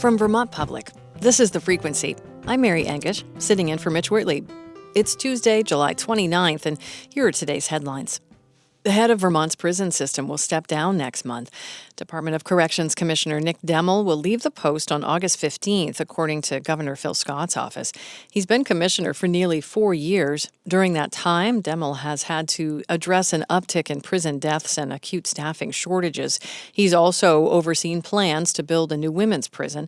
From Vermont Public, this is The Frequency. I'm Mary Engish, sitting in for Mitch Whitley. It's Tuesday, July 29th, and here are today's headlines. The head of Vermont's prison system will step down next month. Department of Corrections Commissioner Nick Demmel will leave the post on August 15th, according to Governor Phil Scott's office. He's been commissioner for nearly 4 years. During that time, Demmel has had to address an uptick in prison deaths and acute staffing shortages. He's also overseen plans to build a new women's prison.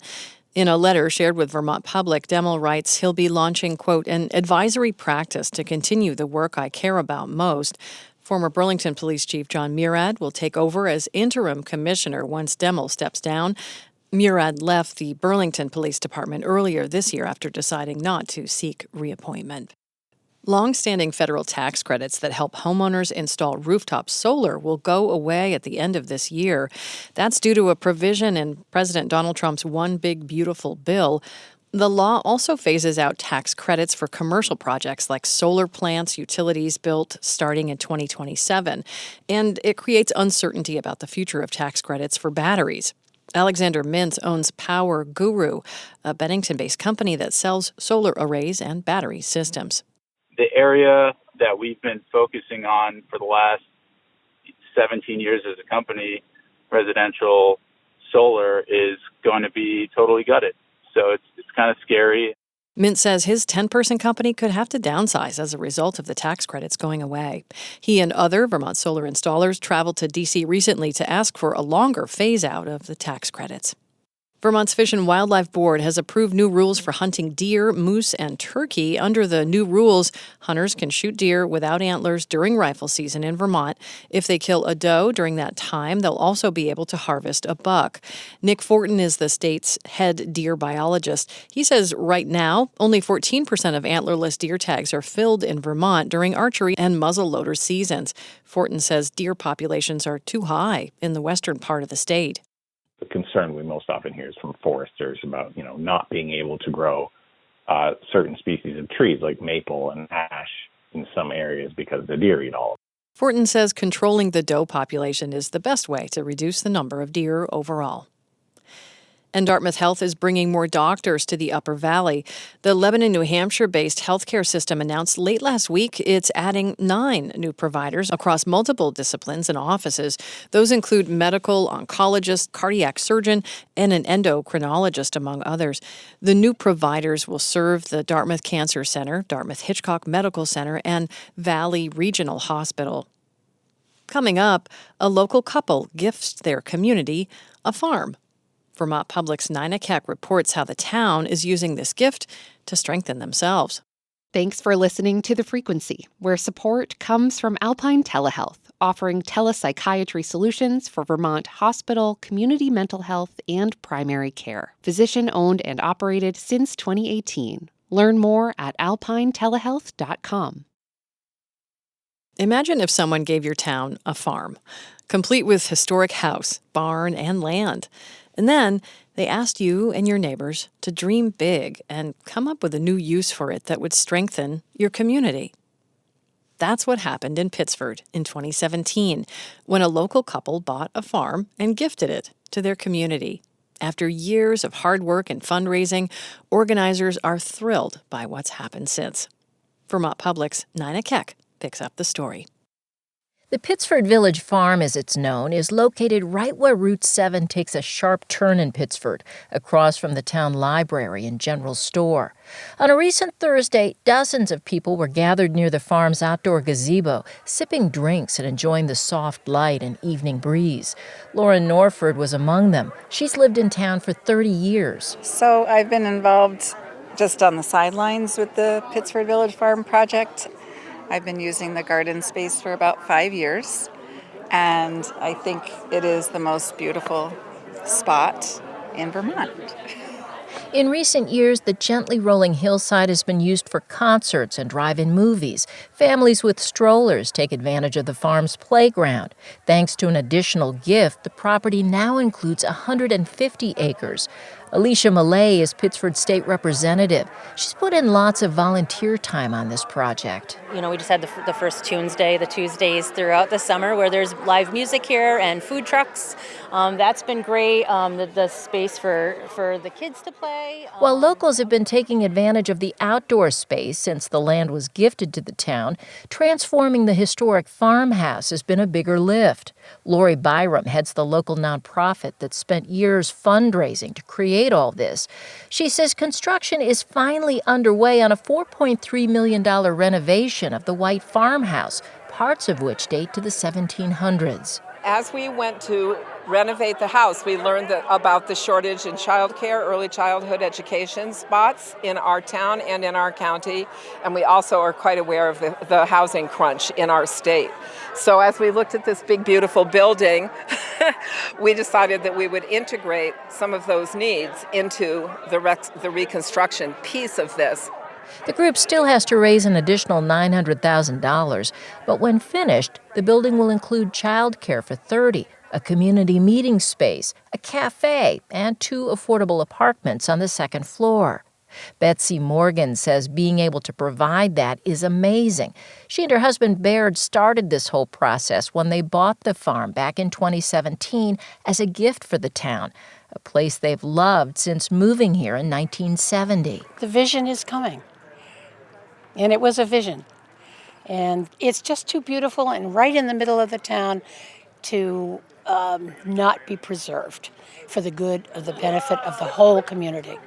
In a letter shared with Vermont Public, Demmel writes he'll be launching, quote, an advisory practice to continue the work I care about most. Former Burlington Police Chief John Murad will take over as interim commissioner once Demmel steps down. Murad left the Burlington Police Department earlier this year after deciding not to seek reappointment. Long-standing federal tax credits that help homeowners install rooftop solar will go away at the end of this year. That's due to a provision in President Donald Trump's One Big Beautiful Bill. The law also phases out tax credits for commercial projects like solar plants utilities built starting in 2027, and it creates uncertainty about the future of tax credits for batteries. Alexander Mintz owns Power Guru, a Bennington-based company that sells solar arrays and battery systems. The area that we've been focusing on for the last 17 years as a company, residential solar, is going to be totally gutted. So it's kind of scary. Mintz says his 10-person company could have to downsize as a result of the tax credits going away. He and other Vermont solar installers traveled to D.C. recently to ask for a longer phase-out of the tax credits. Vermont's Fish and Wildlife Board has approved new rules for hunting deer, moose, and turkey. Under the new rules, hunters can shoot deer without antlers during rifle season in Vermont. If they kill a doe during that time, they'll also be able to harvest a buck. Nick Fortin is the state's head deer biologist. He says right now, only 14% of antlerless deer tags are filled in Vermont during archery and muzzleloader seasons. Fortin says deer populations are too high in the western part of the state. The concern we most often hear is from foresters about, not being able to grow certain species of trees like maple and ash in some areas because the deer eat all of them. Fortin says controlling the doe population is the best way to reduce the number of deer overall. And Dartmouth Health is bringing more doctors to the Upper Valley. The Lebanon, New Hampshire-based healthcare system announced late last week it's adding 9 new providers across multiple disciplines and offices. Those include medical oncologist, cardiac surgeon, and an endocrinologist, among others. The new providers will serve the Dartmouth Cancer Center, Dartmouth Hitchcock Medical Center, and Valley Regional Hospital. Coming up, a local couple gifts their community a farm. Vermont Public's Nina Keck reports how the town is using this gift to strengthen themselves. Thanks for listening to The Frequency, where support comes from Alpine Telehealth, offering telepsychiatry solutions for Vermont hospital, community mental health, and primary care. Physician-owned and operated since 2018. Learn more at alpinetelehealth.com. Imagine if someone gave your town a farm, complete with historic house, barn, and land. And then they asked you and your neighbors to dream big and come up with a new use for it that would strengthen your community. That's what happened in Pittsford in 2017, when a local couple bought a farm and gifted it to their community. After years of hard work and fundraising, organizers are thrilled by what's happened since. Vermont Public's Nina Keck picks up the story. The Pittsford Village Farm, as it's known, is located right where Route 7 takes a sharp turn in Pittsford, across from the town library and general store. On a recent Thursday, dozens of people were gathered near the farm's outdoor gazebo, sipping drinks and enjoying the soft light and evening breeze. Lauren Norford was among them. She's lived in town for 30 years. So I've been involved just on the sidelines with the Pittsford Village Farm project. I've been using the garden space for about 5 years, and I think it is the most beautiful spot in Vermont. In recent years, the gently rolling hillside has been used for concerts and drive-in movies. Families with strollers take advantage of the farm's playground. Thanks to an additional gift, the property now includes 150 acres. Alicia Millay is Pittsford's state representative. She's put in lots of volunteer time on this project. We just had the first Tunes Day, the Tuesdays throughout the summer where there's live music here and food trucks. That's been great, the space for the kids to play. While locals have been taking advantage of the outdoor space since the land was gifted to the town, transforming the historic farmhouse has been a bigger lift. Lori Byram heads the local nonprofit that spent years fundraising to create all this. She says construction is finally underway on a $4.3 million renovation of the white farmhouse, parts of which date to the 1700s. As we went to renovate the house, we learned about the shortage in childcare, early childhood education spots in our town and in our county, and we also are quite aware of the housing crunch in our state. So as we looked at this big, beautiful building, we decided that we would integrate some of those needs into the reconstruction piece of this. The group still has to raise an additional $900,000, but when finished, the building will include childcare for 30, a community meeting space, a cafe, and 2 affordable apartments on the second floor. Betsy Morgan says being able to provide that is amazing. She and her husband Baird started this whole process when they bought the farm back in 2017 as a gift for the town, a place they've loved since moving here in 1970. The vision is coming. And it was a vision. And it's just too beautiful and right in the middle of the town to not be preserved for the good of the benefit of the whole community.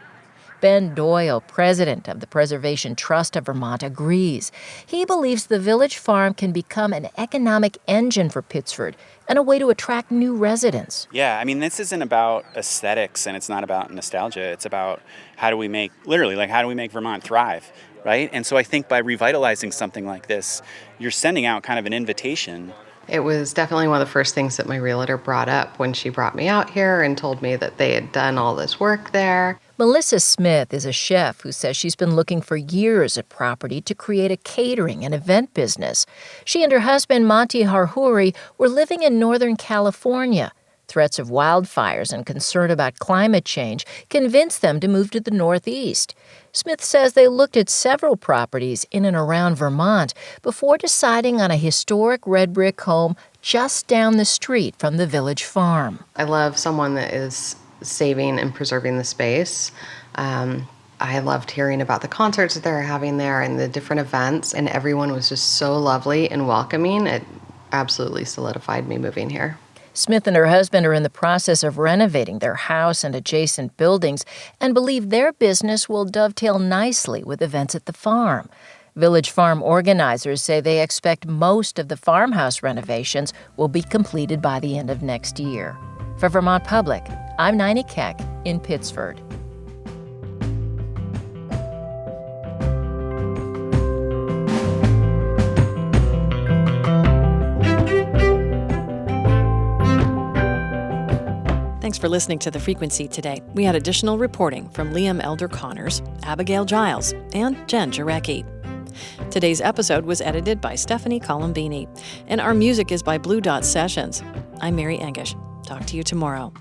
Ben Doyle, president of the Preservation Trust of Vermont, agrees. He believes the village farm can become an economic engine for Pittsford and a way to attract new residents. Yeah, this isn't about aesthetics and it's not about nostalgia. It's about how do we make Vermont thrive, right? And so I think by revitalizing something like this, you're sending out kind of an invitation. It was definitely one of the first things that my realtor brought up when she brought me out here and told me that they had done all this work there. Melissa Smith is a chef who says she's been looking for years at property to create a catering and event business. She and her husband, Monty Harhuri, were living in Northern California. Threats of wildfires and concern about climate change convinced them to move to the Northeast. Smith says they looked at several properties in and around Vermont before deciding on a historic red brick home just down the street from the village farm. I love someone that is saving and preserving the space. I loved hearing about the concerts that they're having there and the different events, and everyone was just so lovely and welcoming. It absolutely solidified me moving here. Smith and her husband are in the process of renovating their house and adjacent buildings and believe their business will dovetail nicely with events at the farm. Village Farm organizers say they expect most of the farmhouse renovations will be completed by the end of next year. For Vermont Public, I'm Nina Keck in Pittsford. Thanks for listening to The Frequency today. We had additional reporting from Liam Elder-Connors, Abigail Giles, and Jen Jarecki. Today's episode was edited by Stephanie Colombini, and our music is by Blue Dot Sessions. I'm Mary Engish. Talk to you tomorrow.